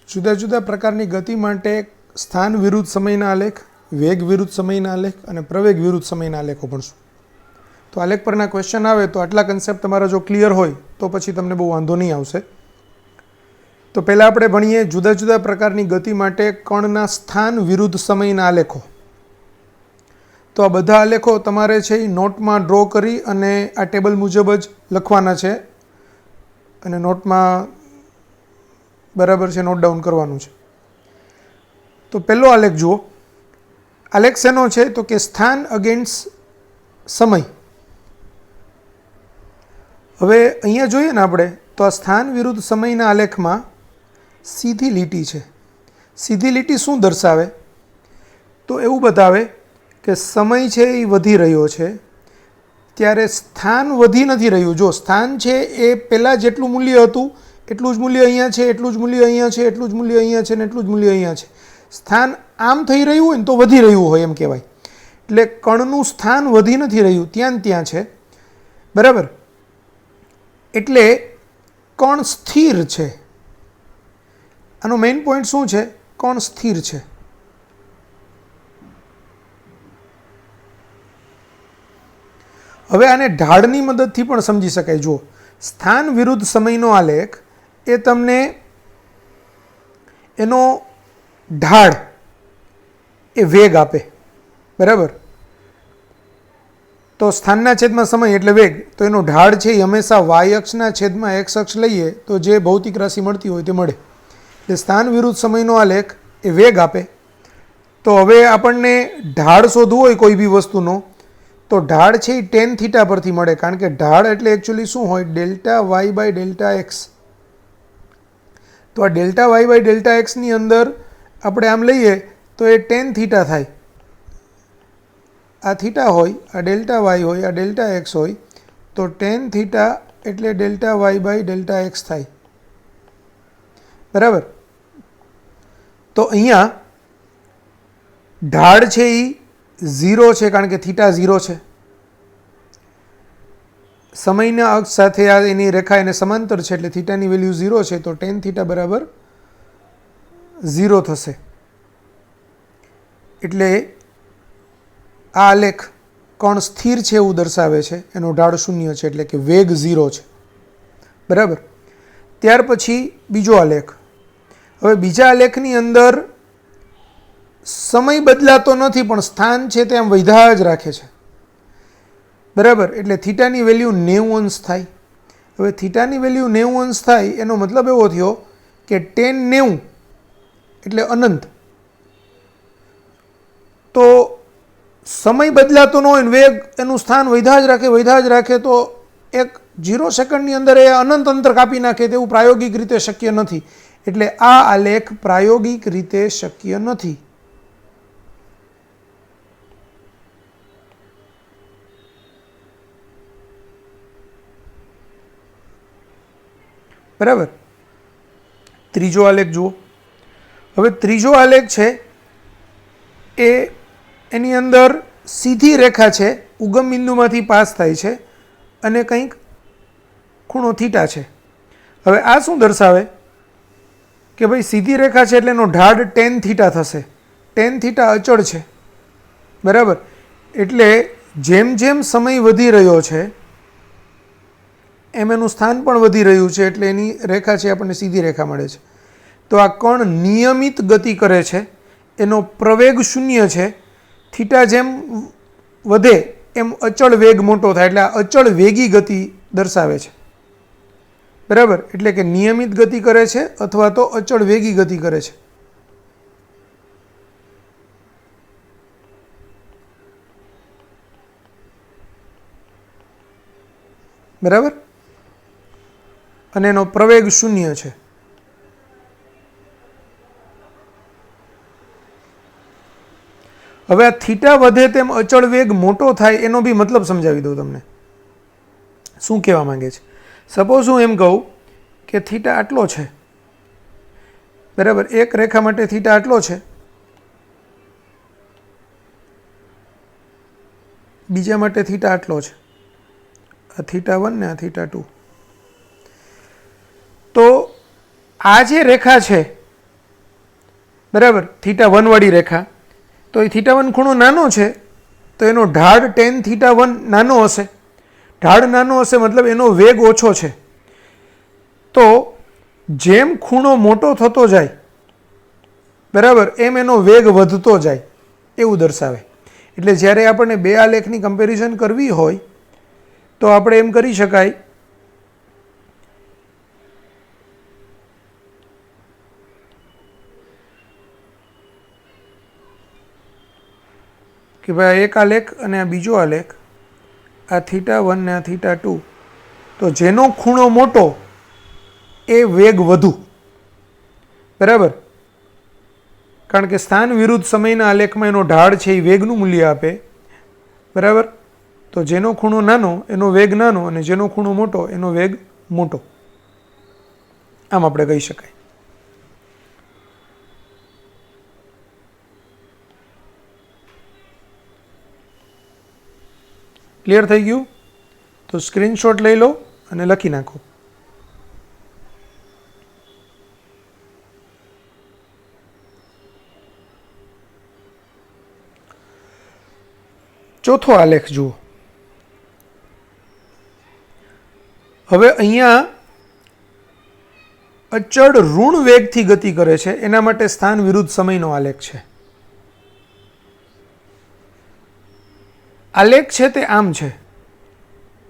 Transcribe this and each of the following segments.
જુદા જુદા પ્રકારની ગતિ માટે સ્થાન વિરુદ્ધ સમયના આલેખ, વેગ વિરુદ્ધ સમયના આલેખ અને પ્રવેગ વિરુદ્ધ સમયના આલેખો ભણશું. તો આલેખ પરના ક્વેશ્ચન આવે તો આટલા કન્સેપ્ટ તમારા જો ક્લિયર હોય તો પછી તમને બહુ વાંધો નહીં આવશે. તો પહેલાં આપણે ભણીએ જુદા જુદા પ્રકારની ગતિ માટે કણના સ્થાન વિરુદ્ધ સમયના આલેખો. તો આ બધા આલેખો તમારે છે એ નોટમાં ડ્રો કરી અને આ ટેબલ મુજબ જ લખવાના છે અને નોટમાં બરાબર છે નોટ ડાઉન કરવાનું છે. તો પહેલો આલેખ જુઓ. આલેખ શેનો છે તો કે સ્થાન અગેન્સ્ટ સમય. હવે અહીંયા જોઈએ ને આપણે તો આ સ્થાન વિરુદ્ધ સમયના આલેખમાં સીધી લીટી છે. સીધી લીટી શું દર્શાવે તો એવું બતાવે કે સમય છે એ વધી રહ્યો છે ત્યારે સ્થાન વધી નથી રહ્યું. જો સ્થાન છે એ પહેલાં જેટલું મૂલ્ય હતું એટલું જ મૂલ્ય અહીંયા છે, એટલું જ મૂલ્ય અહીંયા છે, એટલું જ મૂલ્ય અહીંયા છે ને એટલું જ મૂલ્ય અહીંયા છે. સ્થાન આમ થઈ રહ્યું હોય ને તો વધી રહ્યું હોય એમ કહેવાય. એટલે કણનું સ્થાન વધી નથી રહ્યું, ત્યાં ને ત્યાં છે. બરાબર. એટલે કણ સ્થિર છે. આનો મેઇન પોઈન્ટ શું છે? કણ સ્થિર છે. હવે આને ઢાળની મદદથી પણ સમજી શકાય. જુઓ, સ્થાન વિરુદ્ધ સમયનો આલેખ એ તમને એનો ઢાળ એ વેગ આપે. બરાબર. તો સ્થાનના છેદમાં સમય એટલે વેગ, તો એનો ઢાળ છે એ હંમેશા વાય અક્ષના છેદમાં એક્સ અક્ષ લઈએ તો જે ભૌતિક રાશિ મળતી હોય તે મળે. એટલે સ્થાન વિરુદ્ધ સમયનો આલેખ એ વેગ આપે. તો હવે આપણને ઢાળ શોધવું હોય કોઈ બી વસ્તુનો તો ઢાળ છે એ ટેન થીટા પરથી મળે, કારણ કે ઢાળ એટલે એકચ્યુઅલી શું હોય? Delta y by delta x. તો આ ડેલ્ટા વાય બાય ડેલ્ટા એક્સની અંદર આપણે આમ લઈએ તો એ ટેન થીટા થાય. આ થીટા હોય, આ ડેલ્ટા વાય હોય, આ ડેલ્ટા એક્સ હોય, તો ટેન થીટા એટલે delta y by delta x થાય. બરાબર. તો અહીંયા ઢાળ છે એ 0 છે કારણ કે થીટા 0 છે. સમયના અક્ષ સાથે આ એની રેખા એને સમાંતર છે એટલે થીટાની વેલ્યુ 0 છે, તો ટેન થીટા બરાબર 0 થશે. એટલે આ આલેખ કણ સ્થિર છે એવું દર્શાવે છે. એનો ઢાળ 0 છે એટલે કે વેગ 0 છે. બરાબર. ત્યાર પછી બીજો આલેખ. હવે બીજા આલેખની અંદર સમય બદલાતો નથી પણ સ્થાન છે તે આમ વધ્યા જ રાખે છે. બરાબર. એટલે થીટાની વેલ્યુ 90 અંશ થાય. હવે થીટાની વેલ્યુ 90 અંશ થાય એનો મતલબ એવો થયો કે ટેન 90 એટલે અનંત. તો સમય બદલાતો ન હોય ને વેગ એનું સ્થાન વધ્યા જ રાખે તો એક 0 સેકન્ડની અંદર એ અનંત અંતર કાપી નાખે તેવું પ્રાયોગિક રીતે શક્ય નથી. એટલે આ આલેખ પ્રાયોગિક રીતે શક્ય નથી. બરાબર. ત્રીજો આલેખ જુઓ. હવે ત્રીજો આલેખ છે એ એની અંદર સીધી રેખા છે, ઉગમ બિંદુમાંથી પાસ થાય છે અને કંઈક ખૂણો થીટા છે. હવે આ શું દર્શાવે કે ભાઈ સીધી રેખા છે એટલે એનો ઢાળ ટેન થીટા થશે. ટેન થીટા અચળ છે. બરાબર. એટલે જેમ જેમ સમય વધી રહ્યો છે એમ એનું સ્થાન પણ વધી રહ્યું છે એટલે એની રેખા છે આપણને સીધી રેખા મળે છે. તો આ કણ નિયમિત ગતિ કરે છે, એનો પ્રવેગ 0 છે. થીટા જેમ વધે એમ અચળ વેગ મોટો થાય એટલે આ અચળ વેગી ગતિ દર્શાવે છે. બરાબર. એટલે કે નિયમિત ગતિ કરે છે અથવા તો અચળ વેગી ગતિ કરે છે. બરાબર. અને એનો પ્રવેગ 0 છે. હવે આ થીટા વધે તેમ અચળ વેગ મોટો થાય એનો બી મતલબ સમજાવી દઉં તમને. શું કહેવા માંગે છે? સપોઝ હું એમ કહું કે થીટા આટલો છે. બરાબર. એક રેખા માટે થીટા આટલો છે, બીજા માટે થીટા આટલો છે. આ થીટા 1 ને આ થીટા 2. તો આ જે રેખા છે બરાબર, θ1 વાળી રેખા, તો એ θ1 ખૂણો નાનો છે તો એનો ઢાળ tan θ1 નાનો હશે. ઢાળ નાનો હશે મતલબ એનો વેગ ઓછો છે. તો જેમ ખૂણો મોટો થતો જાય બરાબર એમ એનો વેગ વધતો જાય એવું દર્શાવે. એટલે જ્યારે આપણને બે આલેખની કમ્પેરિઝન કરવી હોય તો આપણે એમ કરી શકાય કે ભાઈ એક આલેખ અને આ બીજો આલેખ, આ θ1 ને આ θ2, તો જેનો ખૂણો મોટો એ વેગ વધુ. બરાબર, કારણ કે સ્થાન વિરુદ્ધ સમયના આલેખમાં એનો ઢાળ છે એ વેગનું મૂલ્ય આપે. બરાબર, તો જેનો ખૂણો નાનો એનો વેગ નાનો અને જેનો ખૂણો મોટો એનો વેગ મોટો, આમ આપણે કહી શકાય. ક્લિયર થઈ ગયું? તો સ્ક્રીનશોટ લઈ લો અને લખી નાખો. ચોથો આલેખ જુઓ. હવે અહીંયા અચળ ઋણ વેગથી ગતિ કરે છે, એના માટે સ્થાન વિરુદ્ધ સમયનો આલેખ છે. આલેખ છે તે આમ છે.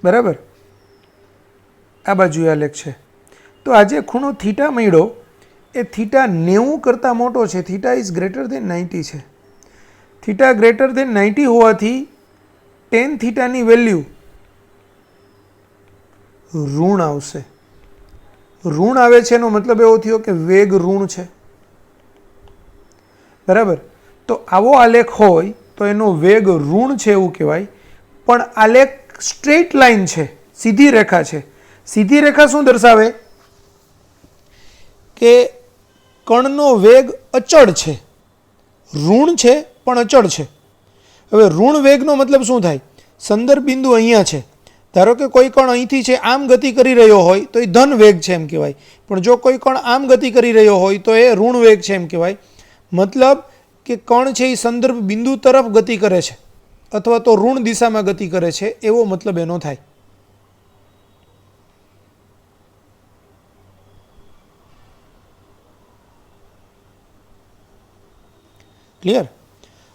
બરાબર, આ બાજુ આલેખ છે. તો આજે ખૂણો થીટા મળ્યો એ થીટા 90 કરતાં મોટો છે. થીટા ઇઝ ગ્રેટર દેન 90 છે. થીટા ગ્રેટર દેન 90 હોવાથી tan થીટાની વેલ્યુ ઋણ આવશે. ઋણ આવે છે એનો મતલબ એવો થયો કે વેગ ઋણ છે. બરાબર, તો આવો આલેખ હોય તો એનો વેગ ઋણ છે એવું કહેવાય. પણ આલેખ સ્ટ્રેટ લાઈન છે, સીધી રેખા છે. સીધી રેખા શું દર્શાવે કે કણનો વેગ અચળ છે, ઋણ છે પણ અચળ છે. હવે ઋણ વેગનો મતલબ શું થાય? સંદર્ભ બિંદુ અહીંયા છે, ધારો કે કોઈ કણ અહીંથી છે આમ ગતિ કરી રહ્યો હોય તો એ ધન વેગ છે એમ કહેવાય. પણ જો કોઈ કણ આમ ગતિ કરી રહ્યો હોય તો એ ઋણ વેગ છે એમ કહેવાય. મતલબ કે કણ છે એ સંદર્ભ બિંદુ તરફ ગતિ કરે છે અથવા તો ઋણ દિશામાં ગતિ કરે છે એવો મતલબ એનો થાય. ક્લિયર?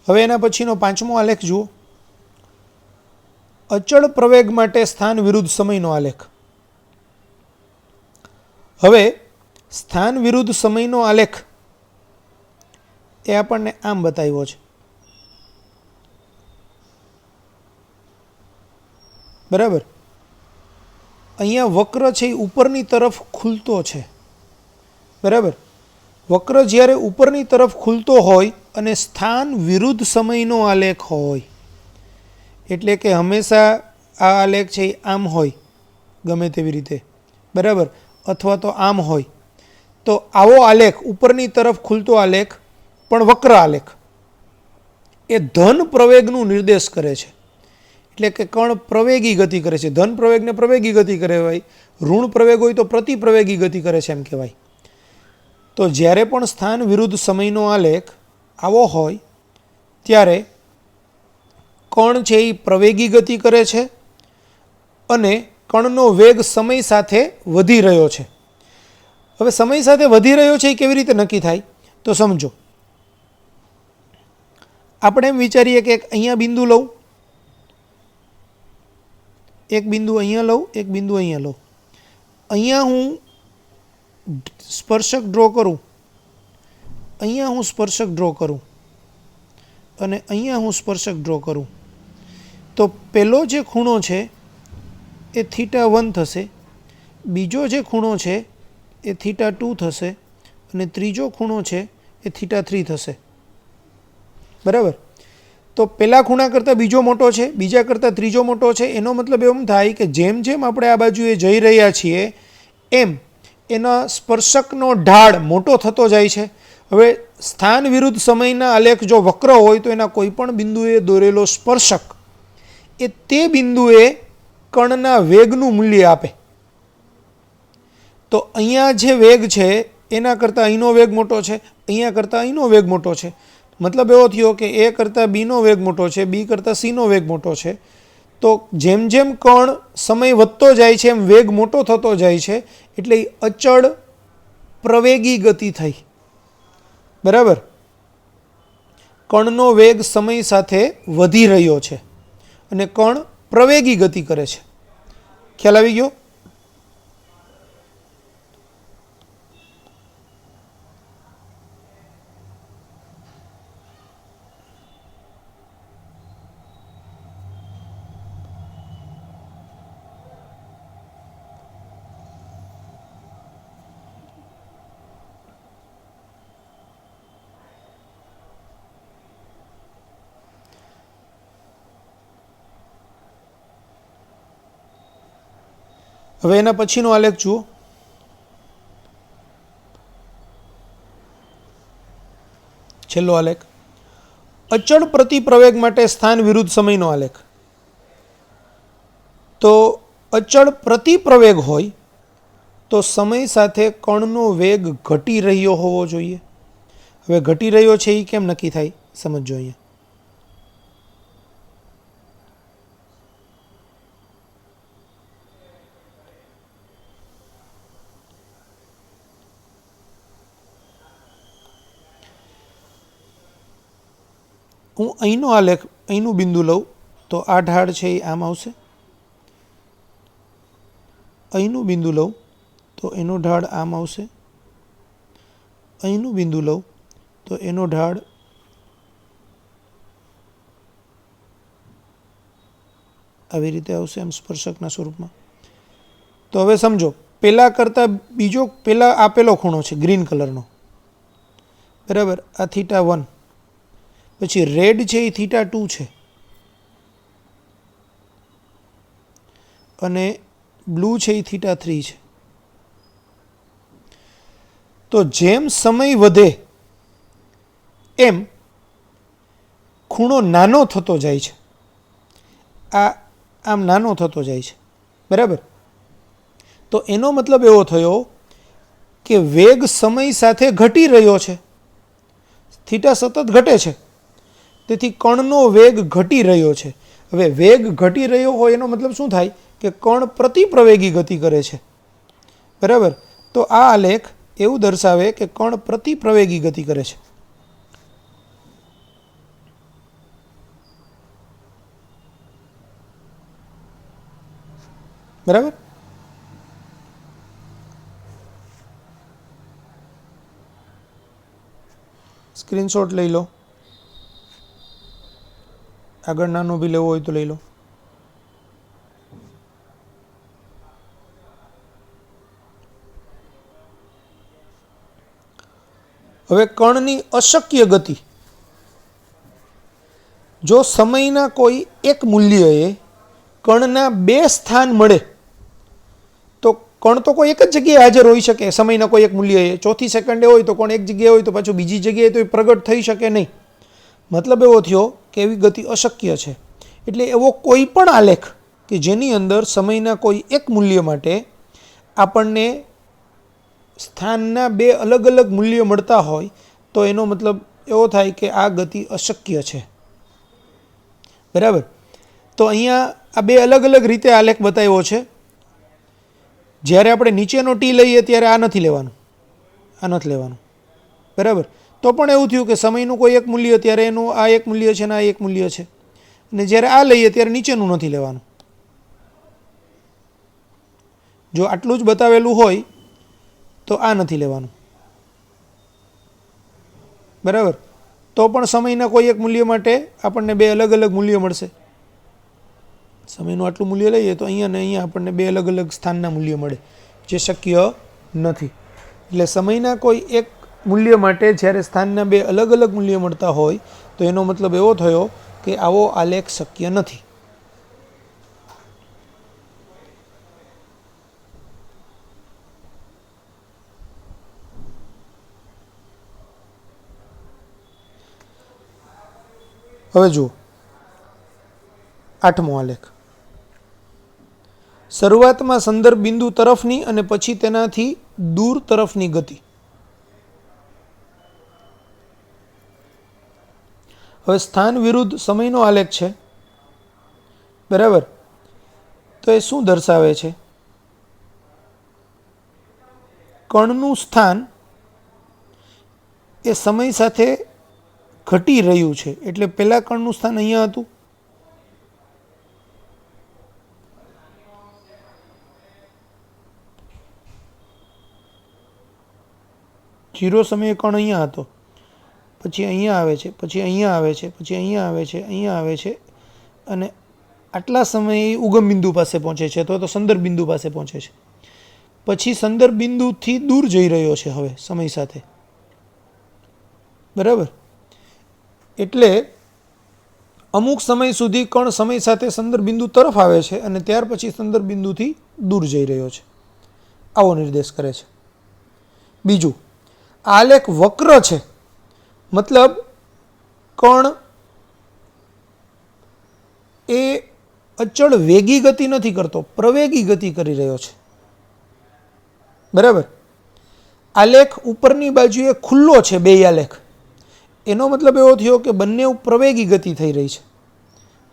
હવે એના પછીનો પાંચમો આલેખ જુઓ. અચળ પ્રવેગ માટે સ્થાન વિરુદ્ધ સમયનો આલેખ. હવે સ્થાન વિરુદ્ધ સમયનો આલેખ એ આપણને આમ બતાવ્યો છે. બરાબર, અહીંયા વક્ર છે એ ઉપરની તરફ ખુલતો છે. બરાબર, વક્ર જ્યારે ઉપરની તરફ ખુલતો હોય અને સ્થાન વિરુદ્ધ સમયનો આલેખ હોય એટલે કે હંમેશા આ આલેખ છે એ આમ હોય ગમે તેવી રીતે. બરાબર, અથવા તો આમ હોય. તો આવો આલેખ, ઉપરની તરફ ખુલતો આલેખ પણ વક્ર આલેખ, એ ધન પ્રવેગનું નિર્દેશ કરે છે. એટલે કે કણ પ્રવેગી ગતિ કરે છે. ધન પ્રવેગને પ્રવેગી ગતિ કહેવાય, ઋણ પ્રવેગ હોય તો પ્રતિપ્રવેગી ગતિ કરે છે એમ કહેવાય. તો જ્યારે પણ સ્થાન વિરુદ્ધ સમયનો આલેખ આવો હોય ત્યારે કણ છે એ પ્રવેગી ગતિ કરે છે અને કણનો વેગ સમય સાથે વધી રહ્યો છે. હવે સમય સાથે વધી રહ્યો છે એ કેવી રીતે નક્કી થાય તો સમજો. આપણે એમ વિચારીએ કે અહીંયા બિંદુ લઉં, એક બિંદુ અહીંયા લઉં, એક બિંદુ અહીંયા લઉં. અહીંયા હું સ્પર્શક ડ્રો કરું, અહીંયા હું સ્પર્શક ડ્રો કરું અને અહીંયા હું સ્પર્શક ડ્રો કરું. તો પહેલો જે ખૂણો છે એ θ1 થશે, બીજો જે ખૂણો છે એ θ2 થશે અને ત્રીજો ખૂણો છે એ θ3 થશે. બરાબર, તો પહેલા ખૂણા કરતાં બીજો મોટો છે, બીજા કરતાં ત્રીજો મોટો છે. એનો મતલબ એમ થાય કે જેમ જેમ આપણે આ બાજુએ જઈ રહ્યા છીએ એમ એના સ્પર્શકનો ઢાળ મોટો થતો જાય છે. હવે સ્થાન વિરુદ્ધ સમયના આલેખ જો વક્ર હોય તો એના કોઈ પણ બિંદુએ દોરેલો સ્પર્શક એ તે બિંદુએ કણના વેગનું મૂલ્ય આપે. તો અહીંયા જે વેગ છે એના કરતાં અહીંનો વેગ મોટો છે, અહીંયા કરતાં અહીંનો વેગ મોટો છે. મતલબ એવો થયો કે એ કરતાં બીનો વેગ મોટો છે, બી કરતાં સીનો વેગ મોટો છે. તો જેમ જેમ કણ સમય વધતો જાય છે એમ વેગ મોટો થતો જાય છે, એટલે એ અચળ પ્રવેગી ગતિ થઈ. બરાબર. કણનો વેગ સમય સાથે વધી રહ્યો છે અને કણ પ્રવેગી ગતિ કરે છે. ખ્યાલ આવી ગયો? હવે એના પછીનો આલેખ જુઓ. છેલ્લો આલેખ અચળ પ્રતિપ્રવેગ માટે સ્થાન વિરુદ્ધ સમયનો આલેખ. તો અચળ પ્રતિપ્રવેગ હોય તો સમય સાથે કણનો વેગ ઘટી રહ્યો હોવો જોઈએ. હવે ઘટી રહ્યો છે એ કેમ નક્કી થાય સમજો. અહીંયા હું અહીંનો આલેખ, અહીંનું બિંદુ લઉં તો આ ઢાળ છે એ આમ આવશે. અહીંનું બિંદુ લઉં તો એનો ઢાળ આમ આવશે. અહીંનું બિંદુ લઉં તો એનો ઢાળ આવી રીતે આવશે, એમ સ્પર્શકના સ્વરૂપમાં. તો હવે સમજો, પહેલાં કરતાં બીજો પહેલાં આપેલો ખૂણો છે ગ્રીન કલરનો. બરાબર. આ θ1. પછી રેડ છે એ θ2 છે અને બ્લુ છે એ θ3 છે. તો જેમ સમય વધે એમ ખૂણો નાનો થતો જાય છે. આ આમ નાનો થતો જાય છે. બરાબર. તો એનો મતલબ એવો થયો કે વેગ સમય સાથે ઘટી રહ્યો છે. થીટા સતત ઘટે છે, તેથી કણનો વેગ ઘટી રહ્યો છે. હવે વેગ ઘટી રહ્યો હોય એનો મતલબ શું થાય કે કણ પ્રતિપ્રવેગી ગતિ કરે છે. બરાબર. તો આ આલેખ એવું દર્શાવે કે કણ પ્રતિપ્રવેગી ગતિ કરે છે. બરાબર. સ્ક્રીનશોટ લઈ લો. આગળ નાનો બી લેવો હોય તો લઈ લો. હવે કણની અશક્ય ગતિ. જો સમયના કોઈ એક મૂલ્યએ કણના બે સ્થાન મળે તો કણ તો કોઈ એક જ જગ્યાએ હાજર હોઈ શકે. સમયના કોઈ એક મૂલ્યએ ચોથી સેકન્ડે હોય તો કણ એક જગ્યાએ હોય તો પાછું બીજી જગ્યાએ તો એ પ્રગટ થઈ શકે નહીં. મતલબ એવો થયો કે એવી ગતિ અશક્ય છે. એટલે એવો કોઈ પણ આલેખ કે જેની અંદર સમયના કોઈ એક મૂલ્ય માટે આપણને સ્થાનના બે અલગ અલગ મૂલ્યો મળતા હોય તો એનો મતલબ એવો થાય કે આ ગતિ અશક્ય છે. બરાબર. તો અહીંયા આ બે અલગ અલગ રીતે આલેખ બતાવ્યો છે. જ્યારે આપણે નીચેનો ટી લઈએ ત્યારે આ નથી લેવાનું, આ નથી લેવાનું. બરાબર. તો પણ એવું થયું કે સમયનું કોઈ એક મૂલ્ય ત્યારે એનું આ એક મૂલ્ય છે ને આ એક મૂલ્ય છે, અને જ્યારે આ લઈએ ત્યારે નીચેનું નથી લેવાનું. જો આટલું જ બતાવેલું હોય તો આ નથી લેવાનું. બરાબર. તો પણ સમયના કોઈ એક મૂલ્ય માટે આપણને બે અલગ અલગ મૂલ્યો મળશે. સમયનું આટલું મૂલ્ય લઈએ તો અહીંયા ને અહીંયા આપણને બે અલગ અલગ સ્થાનના મૂલ્ય મળે, જે શક્ય નથી. એટલે સમયના કોઈ એક મૂલ્ય માટે જ્યારે સ્થાનના બે અલગ અલગ મૂલ્ય મળતા હોય તો એનો મતલબ એવો થયો કે આવો આલેખ શક્ય નથી. હવે જુઓ આઠમો આલેખ. શરૂઆતમાં સંદર્ભ બિંદુ તરફની અને પછી તેનાથી દૂર તરફની ગતિ. હવે સ્થાન વિરુદ્ધ સમયનો આલેખ છે, બરાબર. તો એ શું દર્શાવે છે? કણનું સ્થાન એ સમય સાથે ઘટી રહ્યું છે. એટલે પહેલાં કણનું સ્થાન અહીંયા હતું, ઝીરો સમયે કણ અહીંયા હતો, પછી અહીંયા આવે છે, પછી અહીંયા આવે છે, પછી અહીંયા આવે છે, અહીંયા આવે છે, અને આટલા સમયે ઉગમ બિંદુ પાસે પહોંચે છે અથવા તો સંદર્ભ બિંદુ પાસે પહોંચે છે. પછી સંદર્ભ બિંદુથી દૂર જઈ રહ્યો છે હવે સમય સાથે, બરાબર. એટલે અમુક સમય સુધી કણ સમય સાથે સંદર્ભ બિંદુ તરફ આવે છે અને ત્યાર પછી સંદર્ભ બિંદુથી દૂર જઈ રહ્યો છે, આવો નિર્દેશ કરે છે. બીજું, આલેખ વક્ર છે, મતલબ કણ એ અચળ વેગી ગતિ નથી કરતો, પ્રવેગી ગતિ કરી રહ્યો છે, બરાબર. આલેખ ઉપરની બાજુએ ખુલ્લો છે, બે આલેખ. એનો મતલબ એવો થયો કે બંને પ્રવેગી ગતિ થઈ રહી છે.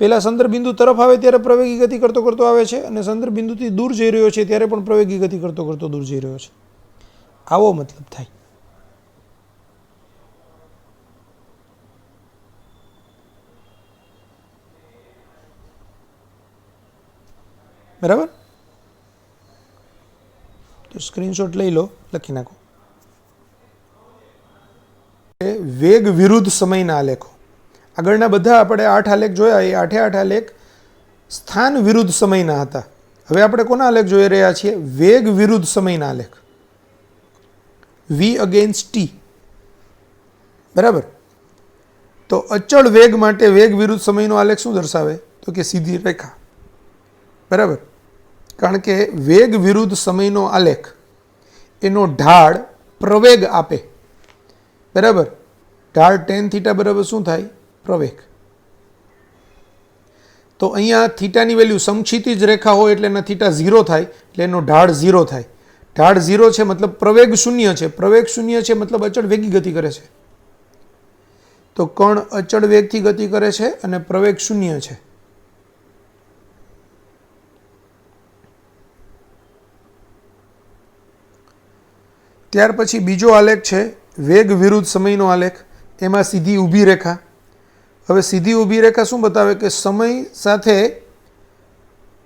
પહેલાં સંદર્ભ બિંદુ તરફ આવે ત્યારે પ્રવેગી ગતિ કરતો કરતો આવે છે, અને સંદર્ભ બિંદુથી દૂર જઈ રહ્યો છે ત્યારે પણ પ્રવેગી ગતિ કરતો કરતો દૂર જઈ રહ્યો છે. આવો મતલબ થાય, બરાબર. તો સ્ક્રીનશોટ લઈ લો, લખી નાખો. વેગ વિરુદ્ધ સમયના આલેખો. આગળના બધા આપણે 8 આલેખ જોયા, એ 8 આલેખ સ્થાન વિરુદ્ધ સમયના હતા. હવે આપણે કોના આલેખ જોઈ રહ્યા છીએ? વેગ વિરુદ્ધ સમયના આલેખ, વી અગેન્સ્ટ ટી, બરાબર. તો અચળ વેગ માટે વેગ વિરુદ્ધ સમયનો આલેખ શું દર્શાવે? તો કે સીધી રેખા, બરાબર. કારણ કે વેગ વિરુદ્ધ સમયનો આલેખ એનો ઢાળ પ્રવેગ આપે, બરાબર. ઢાળ tan θ બરાબર શું થાય? પ્રવેગ. તો અહીંયા થીટાની વેલ્યુ સમક્ષિતિજ રેખા હોય એટલે એના થીટા 0 થાય, એટલે એનો ઢાળ 0 થાય. ઢાળ 0 છે મતલબ પ્રવેગ 0 છે, પ્રવેગ 0 છે મતલબ અચળ વેગી ગતિ કરે છે. તો કણ અચળ વેગથી ગતિ કરે છે અને પ્રવેગ 0 છે. ત્યાર પછી બીજો આલેખ છે વેગ વિરુદ્ધ સમયનો આલેખ. એમાં સીધી ઊભી રેખા. હવે સીધી ઊભી રેખા શું બતાવે? કે સમય સાથે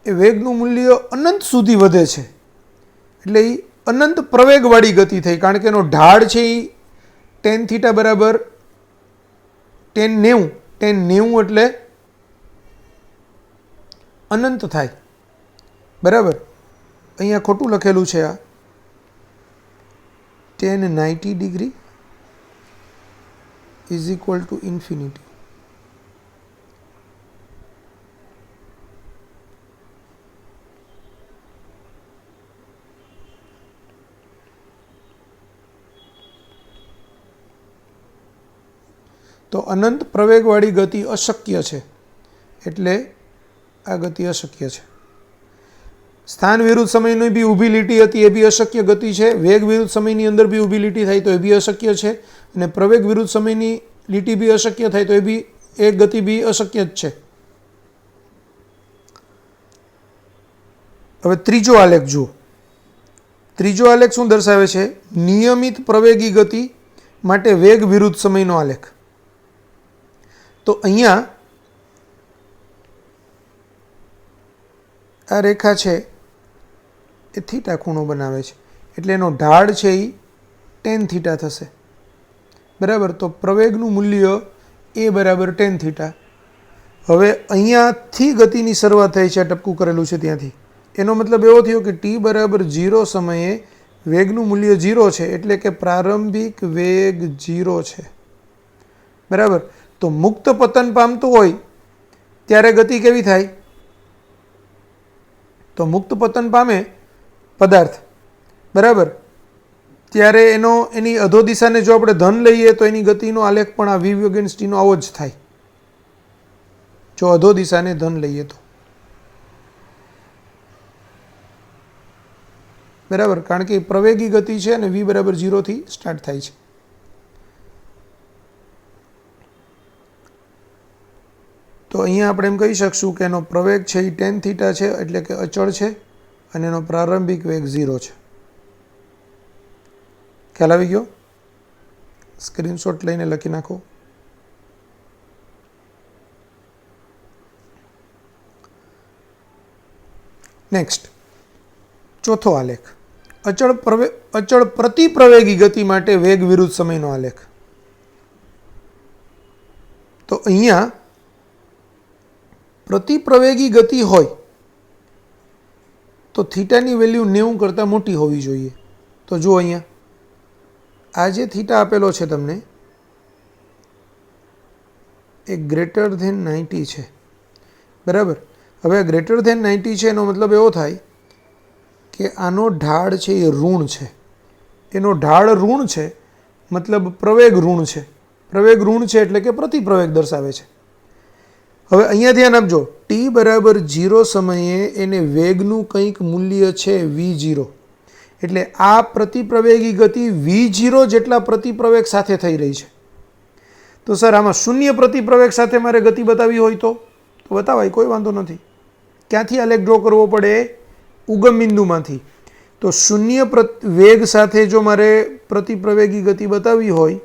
એ વેગનું મૂલ્ય અનંત સુધી વધે છે, એટલે એ અનંત પ્રવેગવાળી ગતિ થઈ. કારણ કે એનો ઢાળ છે એ tan θ બરાબર tan 90, tan 90 એટલે અનંત થાય, બરાબર. અહીંયા ખોટું લખેલું છે, આ tan 90 degree is equal to infinity. તો અનંત પ્રવેગવાળી ગતિ અશક્ય છે, એટલે આ ગતિ અશક્ય છે. સ્થાન વિરુદ્ધ સમયની બી ઊભી લીટી હતી, એ બી અશક્ય ગતિ છે. વેગ વિરુદ્ધ સમયની અંદર બી ઊભી લીટી થાય તો એ બી અશક્ય છે, અને પ્રવેગ વિરુદ્ધ સમયની લીટી બી અશક્ય થાય તો એ ગતિ બી અશક્ય જ છે. હવે ત્રીજો આલેખ જુઓ. ત્રીજો આલેખ શું દર્શાવે છે? નિયમિત પ્રવેગી ગતિ માટે વેગ વિરુદ્ધ સમયનો આલેખ. તો અહીંયા આ રેખા છે એ થીટા ખૂણો બનાવે છે, એટલે એનો ઢાળ છે એ tan θ થશે, બરાબર. તો પ્રવેગનું મૂલ્ય એ બરાબર tan θ. હવે અહીંયાથી ગતિની શરૂઆત થઈ છે, આ ટપકું કરેલું છે ત્યાંથી. એનો મતલબ એવો થયો કે t બરાબર 0 સમયે વેગનું મૂલ્ય 0 છે, એટલે કે પ્રારંભિક વેગ 0 છે, બરાબર. તો મુક્ત પતન પામતું હોય ત્યારે ગતિ કેવી થાય? તો મુક્ત પતન પામે પદાર્થ, બરાબર, ત્યારે એની અધો દિશાને જો આપણે ધન લઈએ તો એની ગતિનો આલેખ પણ આ v અગેન્સ્ટ t નો આવો જ થાય, જો અધો દિશાને ધન લઈએ તો, બરાબર. કારણ કે પ્રવેગી ગતિ છે અને v બરાબર 0 થી સ્ટાર્ટ થાય છે. તો અહીંયા આપણે એમ કહી શકશું કે એનો પ્રવેગ છે એ tan થીટા છે, એટલે કે અચળ છે, અને એનો પ્રારંભિક વેગ 0 છે. ખ્યાલ આવી ગયો? સ્ક્રીનશોટ લઈને લખી નાખો. નેક્સ્ટ, ચોથો આલેખ, અચળ પ્રતિપ્રવેગી ગતિ માટે વેગ વિરુદ્ધ સમયનો આલેખ. તો અહીંયા પ્રતિપ્રવેગી ગતિ હોય તો થીટાની વેલ્યુ 90 કરતાં મોટી હોવી જોઈએ. તો જુઓ અહીંયા આ જે થીટા આપેલો છે તમને એ ગ્રેટર ધેન 90 છે, બરાબર. હવે ગ્રેટર ધેન 90 છે એનો મતલબ એવો થાય કે આનો ઢાળ છે એ ઋણ છે. એનો ઢાળ ઋણ છે મતલબ પ્રવેગ ઋણ છે. પ્રવેગ ઋણ છે એટલે કે પ્રતિપ્રવેગ દર્શાવે છે. હવે અહીંયા ધ્યાન આપજો, t બરાબર 0 સમયે એને વેગનું કંઈક મૂલ્ય છે v0, એટલે આ પ્રતિપ્રવેગી ગતિ v0 જેટલા પ્રતિપ્રવેગ સાથે થઈ રહી છે. તો સર આમાં શૂન્ય પ્રતિપ્રવેગ સાથે મારે ગતિ બતાવી હોય તો બતાવાય, કોઈ વાંધો નથી. ક્યાંથી આલેખ ડ્રો કરવો પડે? ઉગમ બિંદુમાંથી. તો શૂન્ય વેગ સાથે જો મારે પ્રતિપ્રવેગી ગતિ બતાવવી હોય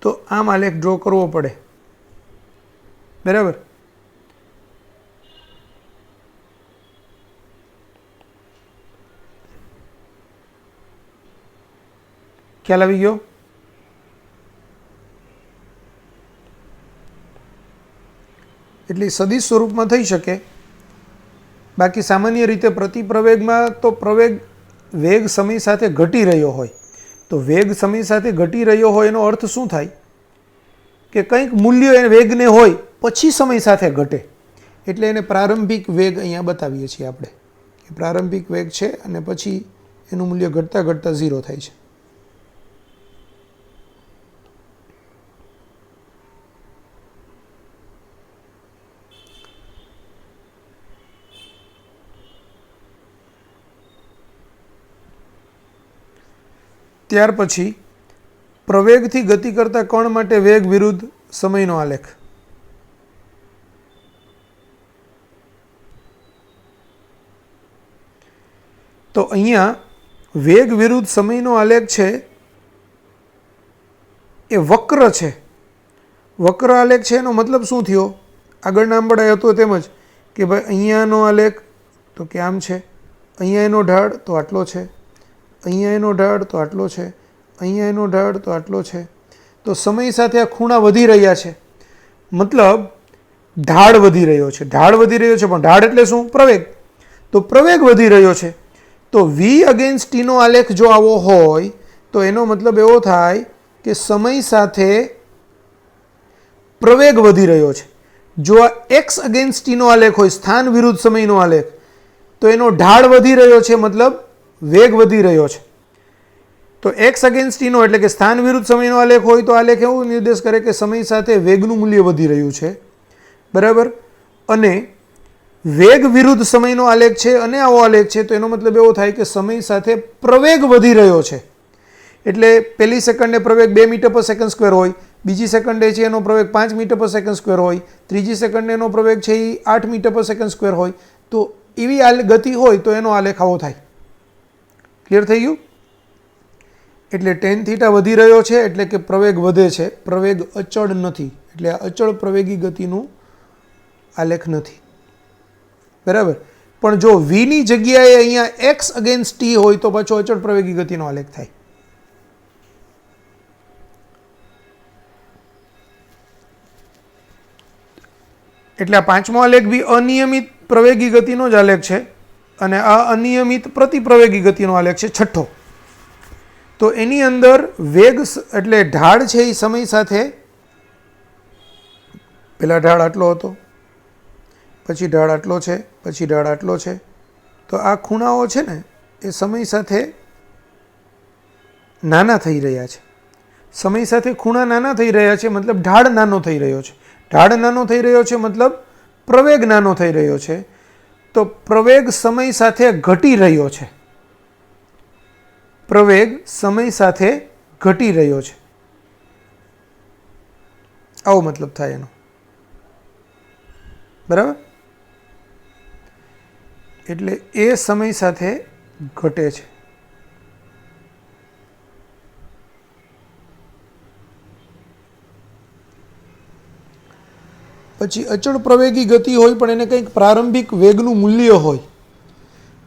તો આમ આલેખ ડ્રો કરવો પડે, બરાબર. ખ્યાલ આવી ગયો? એટલે સદિશ સ્વરૂપમાં થઈ શકે. બાકી સામાન્ય રીતે પ્રતિપ્રવેગમાં તો વેગ સમય સાથે ઘટી રહ્યો હોય, તો વેગ સમય સાથે ઘટી રહ્યો હોય એનો અર્થ શું થાય કે કંઈક મૂલ્ય એ વેગને હોય પછી સમય સાથે ઘટે, એટલે એને પ્રારંભિક વેગ અહીંયા બતાવીએ છીએ આપણે કે પ્રારંભિક વેગ છે અને પછી એનું મૂલ્ય ઘટતા ઘટતા 0 થાય છે. ત્યાર પછી પ્રવેગથી ગતિ કરતા કણ માટે વેગ વિરુદ્ધ સમયનો આલેખ. તો અહીંયા વેગ વિરુદ્ધ સમયનો આલેખ છે એ વક્ર છે. વક્ર આલેખ છે એનો મતલબ શું થયો? આગળના આંબળાએ હતો તેમજ કે ભાઈ અહીંયાનો આલેખ તો કે આમ છે, અહીંયા એનો ઢાળ તો આટલો છે, અહીંયા એનો ઢાળ તો આટલો છે, અહીંયા એનો ઢાળ તો આટલો છે. તો સમય સાથે આ ખૂણા વધી રહ્યા છે, મતલબ ઢાળ વધી રહ્યો છે. ઢાળ વધી રહ્યો છે, પણ ઢાળ એટલે શું? પ્રવેગ. તો પ્રવેગ વધી રહ્યો છે. તો v અગેન્સ્ટ t નો આલેખ જો આવો હોય તો એનો મતલબ એવો થાય કે સમય સાથે પ્રવેગ વધી રહ્યો છે. જો આ x અગેન્સ્ટ t નો આલેખ હોય, સ્થાન વિરુદ્ધ સમયનો આલેખ, તો એનો ઢાળ વધી રહ્યો છે, મતલબ વેગ વધી રહ્યો છે. તો x અગેન્સ્ટ t નો એટલે કે સ્થાન વિરુદ્ધ સમયનો આલેખ હોય તો આલેખ એવું નિર્દેશ કરે કે સમય સાથે વેગનું મૂલ્ય વધી રહ્યું છે, બરાબર. અને વેગ વિરુદ્ધ સમયનો આલેખ છે અને આવો આલેખ છે તો એનો મતલબ એવો થાય કે સમય સાથે પ્રવેગ વધી રહ્યો છે. એટલે પહેલી સેકન્ડે પ્રવેગ 2 મીટર પર સેકન્ડ સ્ક્વેર હોય, બીજી સેકન્ડે છે એનો પ્રવેગ 5 મીટર પર સેકન્ડ સ્ક્વેર હોય, ત્રીજી સેકન્ડે એનો પ્રવેગ છે એ 8 મીટર પર સેકન્ડ સ્ક્વેર હોય. તો એવી ગતિ હોય તો એનો આલેખ આવો થાય. ક્લિયર થઈ ગયું? એટલે tan થીટા વધી રહ્યો છે એટલે કે પ્રવેગ વધે છે, પ્રવેગ અચળ નથી, એટલે આ અચળ પ્રવેગી ગતિનું આલેખ નથી, બરાબર. પણ જો v ની જગ્યાએ અહીંયા x અગેન્સ્ટ t હોય તો પાછો અચળ પ્રવેગી ગતિનો આલેખ થાય. એટલે આ પાંચમો આલેખ બી અનિયમિત પ્રવેગી ગતિનો જ આલેખ છે અને આ અનિયમિત પ્રતિપ્રવેગી ગતિનો આલેખ છે, છઠ્ઠો. તો એની અંદર વેગ એટલે ઢાળ છે એ સમય સાથે, પેલા ઢાળ આટલો હતો, પછી ઢાળ આટલો છે, પછી ઢાળ આટલો છે. તો આ ખૂણાઓ છે ને એ સમય સાથે નાના થઈ રહ્યા છે. સમય સાથે ખૂણા નાના થઈ રહ્યા છે મતલબ ઢાળ નાનો થઈ રહ્યો છે. ઢાળ નાનો થઈ રહ્યો છે મતલબ પ્રવેગ નાનો થઈ રહ્યો છે. તો પ્રવેગ સમય સાથે ઘટી રહ્યો છે. પ્રવેગ સમય સાથે ઘટી રહ્યો છે, આવો મતલબ થાય એનો. બરાબર, એટલે એ સમય સાથે ઘટે છે. પછી અચળ પ્રવેગી ગતિ હોય પણ એને કંઈક પ્રારંભિક વેગનું મૂલ્ય હોય,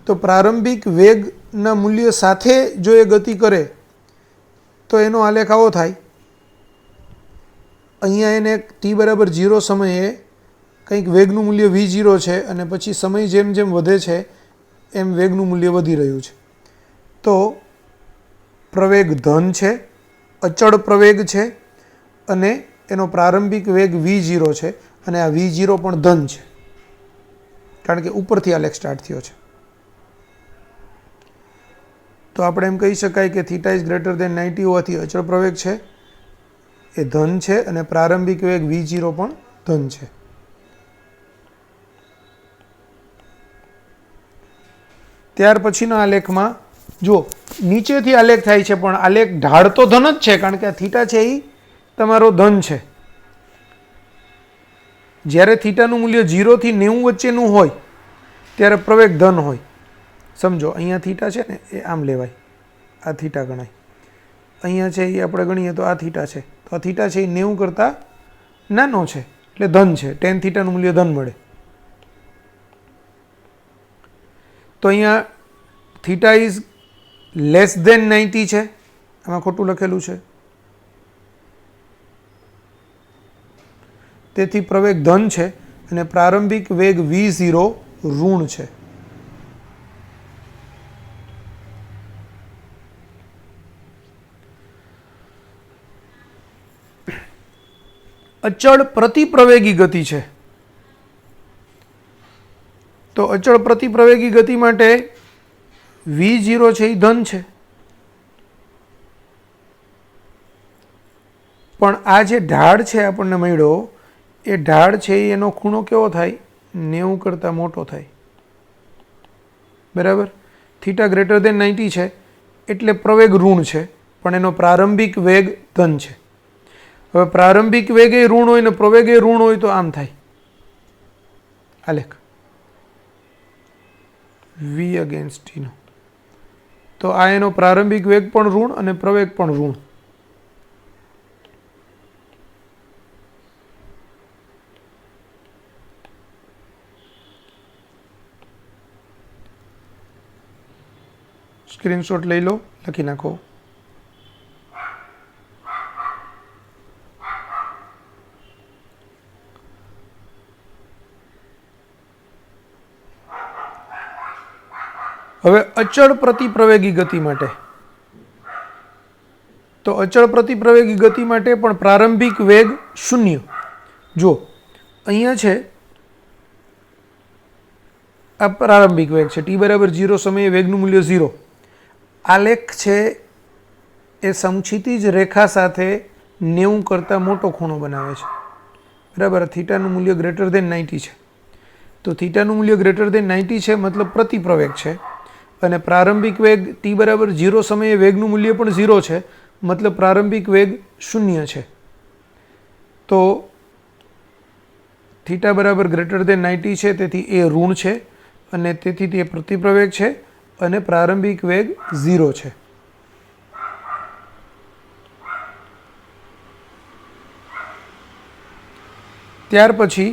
તો પ્રારંભિક વેગના મૂલ્ય સાથે જો એ ગતિ કરે તો એનો આલેખ આવો થાય. અહીંયા એને t=0 સમયે કંઈક વેગનું મૂલ્ય v0 છે અને પછી સમય જેમ જેમ વધે છે એમ વેગનું મૂલ્ય વધી રહ્યું છે. તો પ્રવેગ ધન છે, અચળ પ્રવેગ છે અને એનો પ્રારંભિક વેગ v0 છે અને આ v0 પણ ધન છે કારણ કે ઉપરથી આલેખ સ્ટાર્ટ થયો છે. તો આપણે એમ કહી શકાય કે θ=90 હોવાથી અચળ પ્રવેગ છે એ ધન છે અને પ્રારંભિક વેગ v0 પણ ધન છે. ત્યાર પછીના આલેખમાં જો નીચેથી આલેખ થાય છે પણ આલેખ ઢાળ તો ધન જ છે કારણ કે આ થીટા છે એ તમારો ધન છે. જ્યારે થીટાનું મૂલ્ય 0 થી 90 વચ્ચેનું હોય ત્યારે પ્રવેગ ધન હોય. સમજો અહીંયા થીટા છે ને એ આમ લેવાય, આ થીટા ગણાય. અહીંયા છે એ આપણે ગણીએ તો આ થીટા છે, તો આ થીટા છે એ 90 કરતાં નાનો છે એટલે ધન છે, tan થીટાનું મૂલ્ય ધન મળે. તો અહીંયા થીટા ઇઝ <90 છે, આમાં ખોટું લખેલું છે, તેથી પ્રવેગ ધન છે અને પ્રારંભિક વેગ v0 ઋણ છે. અચળ પ્રતિપ્રવેગી ગતિ છે. તો અચળ પ્રતિપ્રવેગી ગતિ માટે v0 છે એ ધન છે, પણ આ જે ઢાળ છે આપણને મળ્યો એ ઢાળ છે એનો ખૂણો કેવો થાય? 90 કરતાં મોટો થાય. બરાબર, θ=90 છે એટલે પ્રવેગ ઋણ છે પણ એનો પ્રારંભિક વેગ ધન છે. હવે પ્રારંભિક વેગ એ ઋણ હોય ને પ્રવેગ એ ઋણ હોય તો આમ થાય આલેખ v/t નો. તો આ એનો પ્રારંભિક વેગ પણ ઋણ અને પ્રવેગ પણ ઋણ. સ્ક્રીનશોટ લઈ લો, લખી નાખો. હવે અચળ પ્રતિપ્રવેગી ગતિ માટે, તો અચળ પ્રતિપ્રવેગી ગતિ માટે પણ પ્રારંભિક વેગ 0. જો અહીંયા છે આ પ્રારંભિક વેગ છે, t=0 સમયે વેગનું મૂલ્ય 0. આલેખ છે એ સમક્ષિતિજ રેખા સાથે 90 કરતાં મોટો ખૂણો બનાવે છે. બરાબર, થીટાનું મૂલ્ય >90 છે. તો થીટાનું મૂલ્ય >90 છે મતલબ પ્રતિપ્રવેગ છે અને પ્રારંભિક વેગ t=0 સમયે વેગનું મૂલ્ય પણ 0 છે મતલબ પ્રારંભિક વેગ 0 છે. તો θ=90 છે તેથી એ ઋણ છે અને તેથી તે પ્રતિપ્રવેગ છે અને પ્રારંભિક વેગ 0 છે. ત્યાર પછી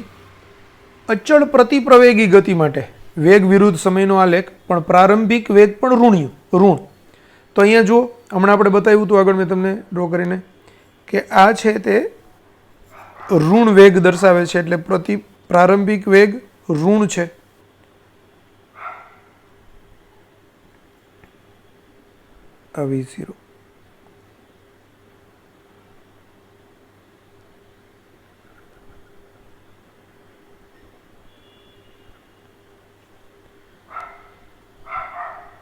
અચળ પ્રતિપ્રવેગી ગતિ માટે વેગ વિરુદ્ધ સમયનો આલેખ પણ પ્રારંભિક વેગ પણ ઋણ. તો અહીંયા જુઓ, હમણાં આપણે બતાવ્યું હતું આગળ મેં તમને ડ્રો કરીને કે આ છે તે ઋણ વેગ દર્શાવે છે એટલે પ્રારંભિક વેગ ઋણ છે. આ v0.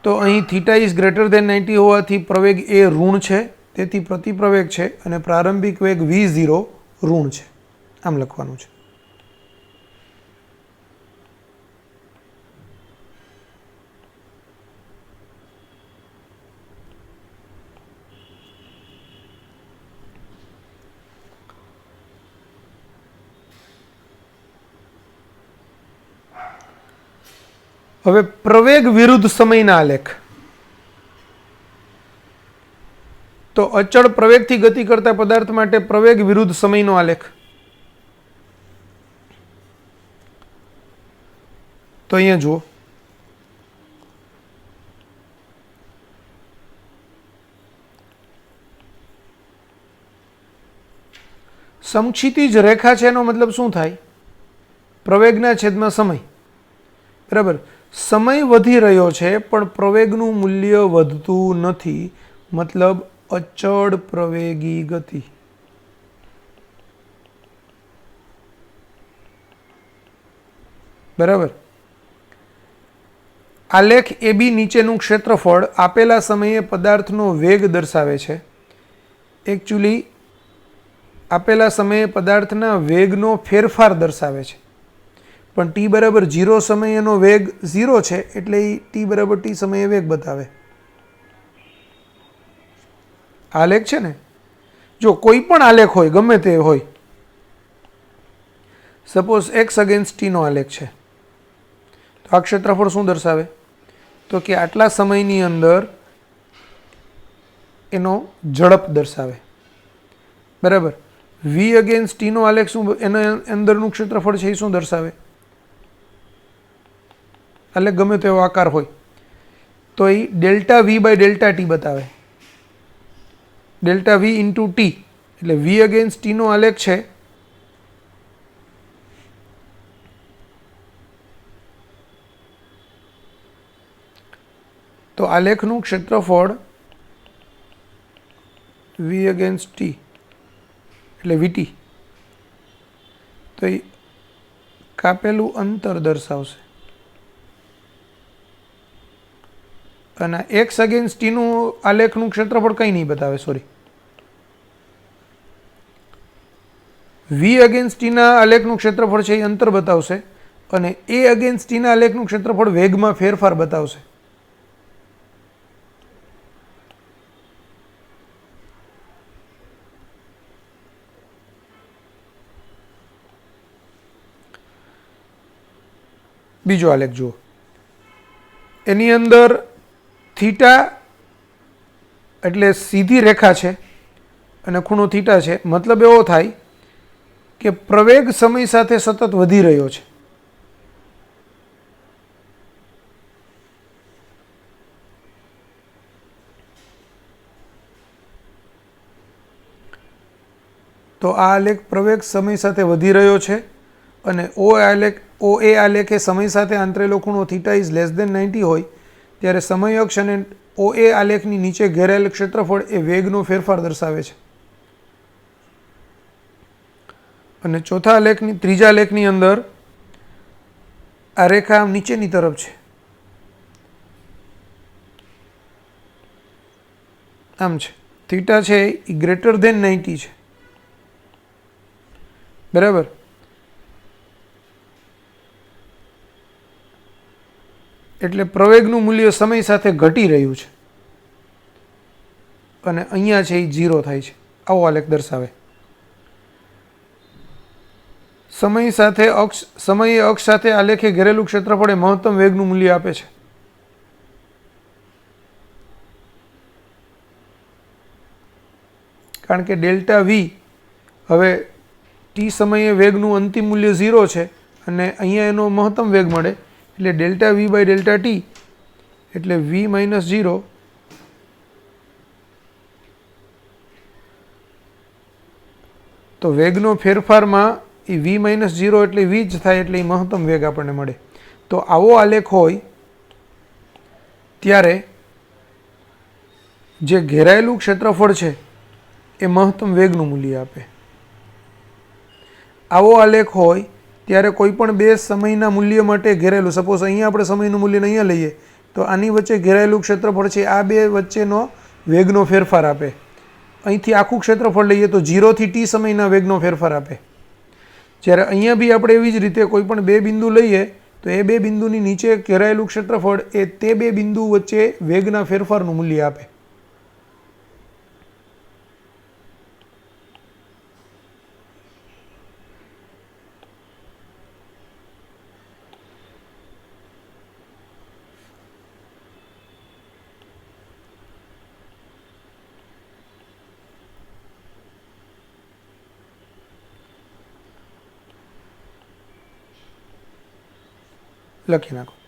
તો અહીં θ=90 હોવાથી પ્રવેગ એ ઋણ છે તેથી પ્રતિપ્રવેગ છે અને પ્રારંભિક વેગ v0 ઋણ છે. આમ લખવાનું છે. હવે પ્રવેગ વિરુદ્ધ સમયના આલેખ. તો અચળ પ્રવેગથી ગતિ કરતા પદાર્થ માટે પ્રવેગ વિરુદ્ધ સમયનો આલેખ. તો અહીંયા જુઓ, સમક્ષિતિજ રેખા છે એનો મતલબ શું થાય? પ્રવેગના છેદમાં સમય. બરાબર, સમય વધી રહ્યો છે પણ પ્રવેગનું મૂલ્ય વધતું નથી, મતલબ અચળ પ્રવેગી ગતિ. બરાબર. આલેખ AB નીચેનું ક્ષેત્રફળ આપેલા સમયે પદાર્થનો વેગ દર્શાવે છે. એકચ્યુઅલી આપેલા સમયે પદાર્થના વેગનો ફેરફાર દર્શાવે છે, પણ t બરાબર 0 સમયે એનો વેગ 0 છે એટલે એ t બરાબર t સમયે વેગ બતાવે. આલેખ છે ને, જો કોઈ પણ આલેખ હોય, ગમે તે હોય, સપોઝ x અગેન્સ્ટ t નો આલેખ છે, તો આ ક્ષેત્રફળ શું દર્શાવે? તો કે આટલા સમયની અંદર એનો ઝડપ દર્શાવે. બરાબર. v અગેન્સ્ટ t નો આલેખ શું, એના અંદરનું ક્ષેત્રફળ છે એ શું દર્શાવે? આલેખ ગમે તેવો આકાર હોય તો એ delta v by delta t બતાવે. ડેલ્ટા v ઇન્ટુ t, એટલે v અગેન્સ્ટ t નો આલેખ છે તો આલેખનું ક્ષેત્રફળ v અગેન્સ્ટ t એટલે vt, તો એ કાપેલું અંતર દર્શાવશે. અને x અગેન્સ્ટ t નું આલેખનું ક્ષેત્રફળ કંઈ નહીં બતાવે, સોરી. v અગેન્સ્ટ t ના આલેખનું ક્ષેત્રફળ છે એ અંતર બતાવશે, અને a અગેન્સ્ટ t ના આલેખનું ક્ષેત્રફળ વેગમાં ફેરફાર બતાવશે. બીજો આલેખ જુઓ, એની અંદર થીટા એટલે સીધી રેખા છે અને ખૂણો થીટા છે, મતલબ એવો થાય કે પ્રવેગ સમય સાથે સતત વધી રહ્યો છે. તો આ આલેખ પ્રવેગ સમય સાથે વધી રહ્યો છે, અને OA આલેખ એ સમય સાથે આંતરેલો ખૂણો થીટા ઇઝ લેસ દેન 90 હોય ત્યારે સમય અક્ષ અને OA આલેખની નીચે ઘેરાયેલ ક્ષેત્રફળ એ વેગનો ફેરફાર દર્શાવે છે. અને ત્રીજા આલેખની અંદર આ રેખા નીચેની તરફ છે, આમ છે, થીટા છે એ ગ્રેટર ધેન 90 છે. બરાબર. એટલે પ્રવેગનું મૂલ્ય સમય સાથે ઘટી રહ્યું છે અને અહીંયા છે એ 0 થાય છે. આવો આલેખ દર્શાવે. સમયે અક્ષ સાથે આલેખે ઘેરેલું ક્ષેત્રફળ એ મહત્તમ વેગનું મૂલ્ય આપે છે. કારણ કે ડેલ્ટા v હવે t સમયે વેગનું અંતિમ મૂલ્ય 0 છે અને અહીંયા એનો મહત્તમ વેગ મળે, એટલે delta v by delta t એટલે v માઇનસ 0 તો વેગનો ફેરફારમાં એ v માઇનસ 0 એટલે v જ થાય, એટલે એ મહત્તમ વેગ આપણને મળે. તો આવો આલેખ હોય ત્યારે જે ઘેરાયેલું ક્ષેત્રફળ છે એ મહત્તમ વેગનું મૂલ્ય આપે. આવો આલેખ હોય ત્યારે કોઈ પણ બે સમયના મૂલ્ય માટે ઘેરાયેલું, સપોઝ અહીંયા આપણે સમયનું મૂલ્ય અહીંયા લઈએ તો આની વચ્ચે ઘેરાયેલું ક્ષેત્રફળ છે આ બે વચ્ચેનો વેગનો ફેરફાર આપે. અહીંથી આખું ક્ષેત્રફળ લઈએ તો 0 થી t સમયના વેગનો ફેરફાર આપે. જ્યારે અહીંયા બી આપણે એવી જ રીતે કોઈ પણ બે બિંદુ લઈએ તો એ બે બિંદુની નીચે ઘેરાયેલું ક્ષેત્રફળ એ તે બે બિંદુ વચ્ચે વેગના ફેરફારનું મૂલ્ય આપે. લખી નાખો.